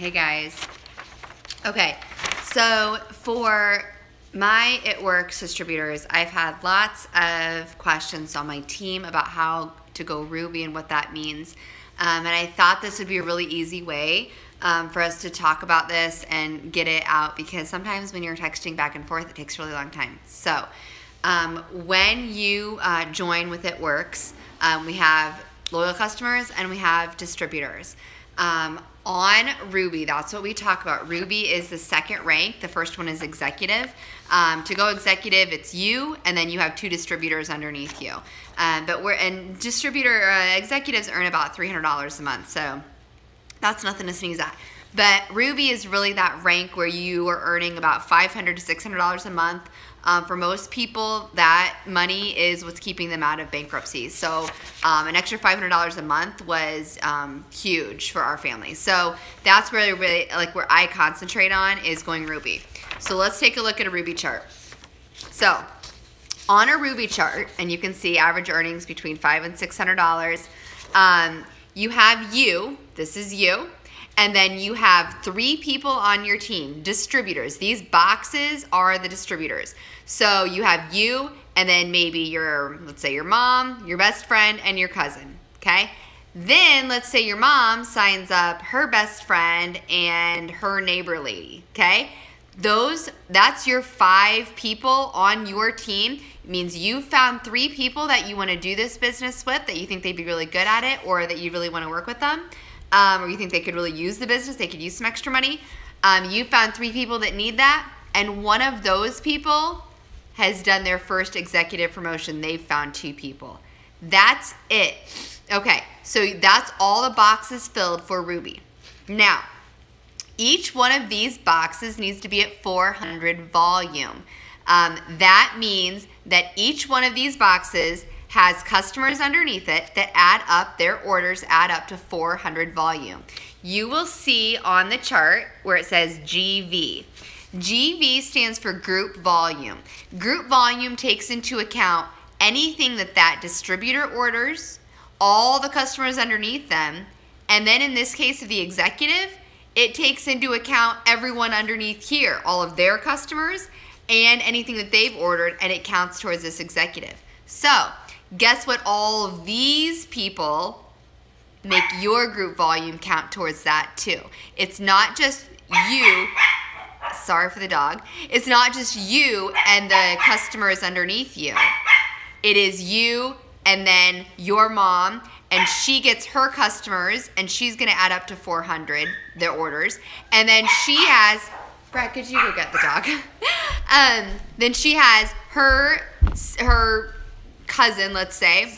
Hey guys. Okay, so for my It Works distributors, I've had lots of questions on my team about how to go Ruby and what that means. And I thought this would be a really easy way for us to talk about this and get it out, because sometimes when you're texting back and forth, it takes a really long time. So when you join with It Works, we have loyal customers and we have distributors. On Ruby, that's what we talk about. Ruby is the second rank. The first one is executive. To go executive, it's you, and then you have two distributors underneath you. Executives earn about $300 a month, so that's nothing to sneeze at. But Ruby is really that rank where you are earning about $500 to $600 a month. For most people, that money is what's keeping them out of bankruptcy. So an extra $500 a month was huge for our family. So that's where where I concentrate on is going Ruby. So let's take a look at a Ruby chart. So on a Ruby chart, and you can see average earnings between $500 and $600. You have you. This is you. And then you have 3 people on your team, distributors. These boxes are the distributors. So you have you, and then maybe let's say your mom, your best friend, and your cousin, okay? Then let's say your mom signs up her best friend and her neighbor lady, okay? That's your 5 people on your team. It means you found 3 people that you want to do this business with, that you think they'd be really good at it, or that you really want to work with them. Or you think they could really use the business, they could use some extra money. You found 3 people that need that, and one of those people has done their first executive promotion. They've found 2 people. That's it. Okay, so that's all the boxes filled for Ruby. Now, each one of these boxes needs to be at 400 volume. That means that each one of these boxes has customers underneath it that add up, their orders add up to 400 volume. You will see on the chart where it says GV. GV stands for group volume. Group volume takes into account anything that distributor orders, all the customers underneath them, and then in this case of the executive, it takes into account everyone underneath here, all of their customers, and anything that they've ordered, and it counts towards this executive. So, guess what? All of these people make your group volume count towards that too. It's not just you. Sorry for the dog. It's not just you and the customers underneath you. It is you and then your mom, and she gets her customers, and she's going to add up to 400, their orders. And then she has, Brad, could you go get the dog? Then she has her cousin, let's say,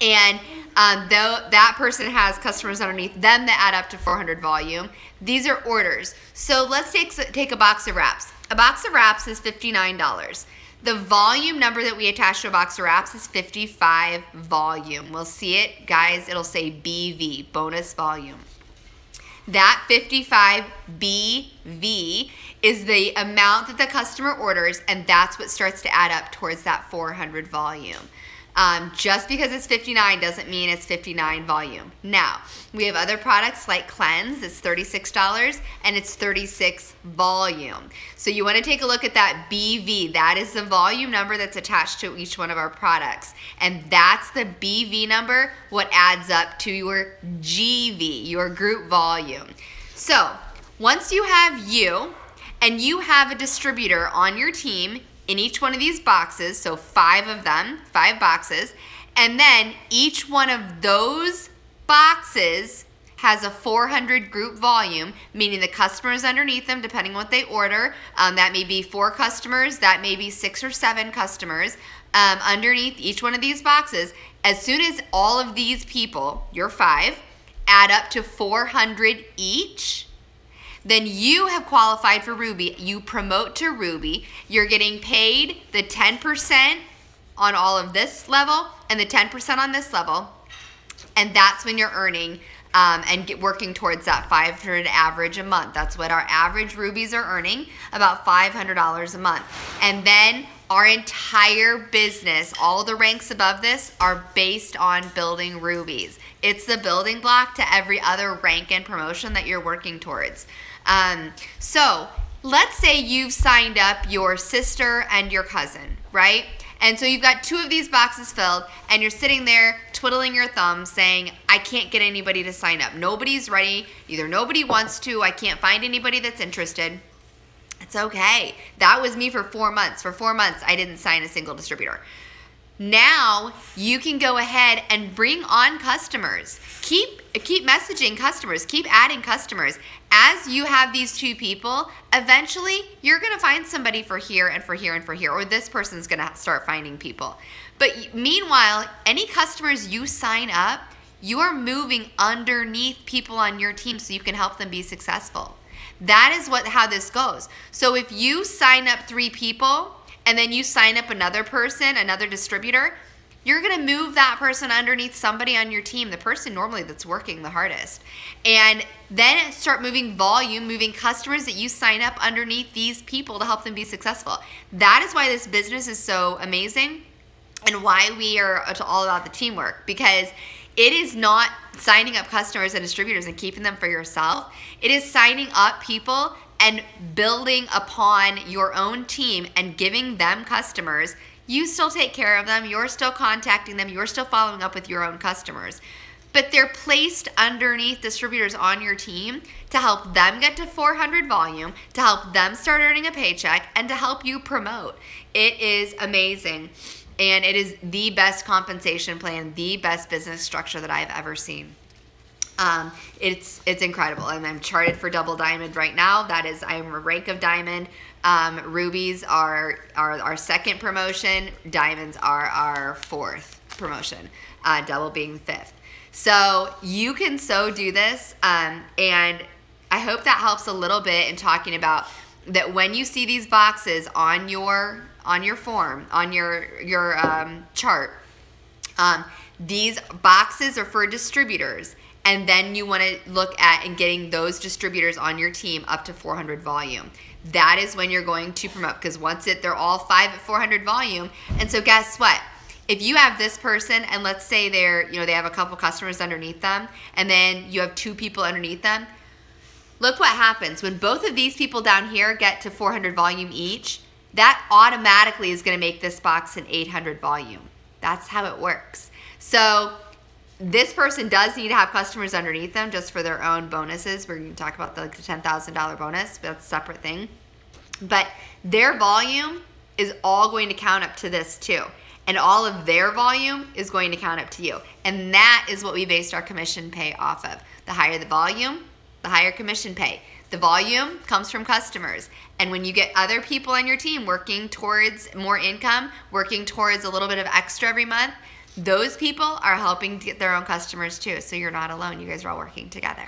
and that person has customers underneath them that add up to 400 volume. These are orders. So let's take a box of wraps. A box of wraps is $59. The volume number that we attach to a box of wraps is 55 volume. We'll see it, guys. It'll say BV, bonus volume. That 55 BV is the amount that the customer orders, and that's what starts to add up towards that 400 volume. Just because it's 59 doesn't mean it's 59 volume. Now, we have other products like Cleanse. It's $36, and it's 36 volume. So you want to take a look at that BV. That is the volume number that's attached to each one of our products. And that's the BV number, what adds up to your GV, your group volume. So once you have you, and you have a distributor on your team in each one of these boxes, so 5 of them, 5 boxes, and then each one of those boxes has a 400 group volume, meaning the customers underneath them, depending on what they order, that may be 4 customers, that may be 6 or 7 customers, underneath each one of these boxes. As soon as all of these people, your 5, add up to 400 each, then you have qualified for Ruby. You promote to Ruby. You're getting paid the 10% on all of this level and the 10% on this level. And that's when you're earning and working towards that 500 average a month. That's what our average Rubies are earning, about $500 a month. And then Our entire business, all the ranks above this, are based on building rubies. It's the building block to every other rank and promotion that you're working towards. So let's say you've signed up your sister and your cousin, right? And so you've got 2 of these boxes filled, and you're sitting there twiddling your thumbs saying, I can't get anybody to sign up. Nobody's ready. Either nobody wants to, I can't find anybody that's interested. It's okay. That was me for 4 months. For 4 months, I didn't sign a single distributor. Now you can go ahead and bring on customers. Keep messaging customers. Keep adding customers. As you have these 2 people, eventually you're going to find somebody for here and for here and for here, or this person's going to start finding people. But meanwhile, any customers you sign up, you are moving underneath people on your team so you can help them be successful. That is how this goes. So if you sign up 3 people and then you sign up another person, another distributor, you're going to move that person underneath somebody on your team, the person normally that's working the hardest. And then start moving volume, moving customers that you sign up underneath these people to help them be successful. That is why this business is so amazing and why we are all about the teamwork, because it is not signing up customers and distributors and keeping them for yourself. It is signing up people and building upon your own team and giving them customers. You still take care of them. You're still contacting them. You're still following up with your own customers. But they're placed underneath distributors on your team to help them get to 400 volume, to help them start earning a paycheck, and to help you promote. It is amazing. And it is the best compensation plan, the best business structure that I've ever seen. It's incredible. And I'm charted for double diamond right now. That is, I'm a rank of diamond. Rubies are our second promotion. Diamonds are our 4th promotion. Double being 5th. So you can do this. And I hope that helps a little bit in talking about that when you see these boxes on your form, on your chart, these boxes are for distributors, and then you want to look at and getting those distributors on your team up to 400 volume. That is when you're going to promote, because once they're all 5 at 400 volume, and so guess what? If you have this person, and let's say they have a couple customers underneath them, and then you have 2 people underneath them, look what happens when both of these people down here get to 400 volume each. That automatically is going to make this box an 800 volume. That's how it works. So this person does need to have customers underneath them just for their own bonuses. We're going to talk about the $10,000 bonus, but that's a separate thing. But their volume is all going to count up to this too. And all of their volume is going to count up to you. And that is what we based our commission pay off of. The higher the volume, the higher commission pay. The volume comes from customers. And when you get other people on your team working towards more income, working towards a little bit of extra every month, those people are helping to get their own customers too. So you're not alone. You guys are all working together.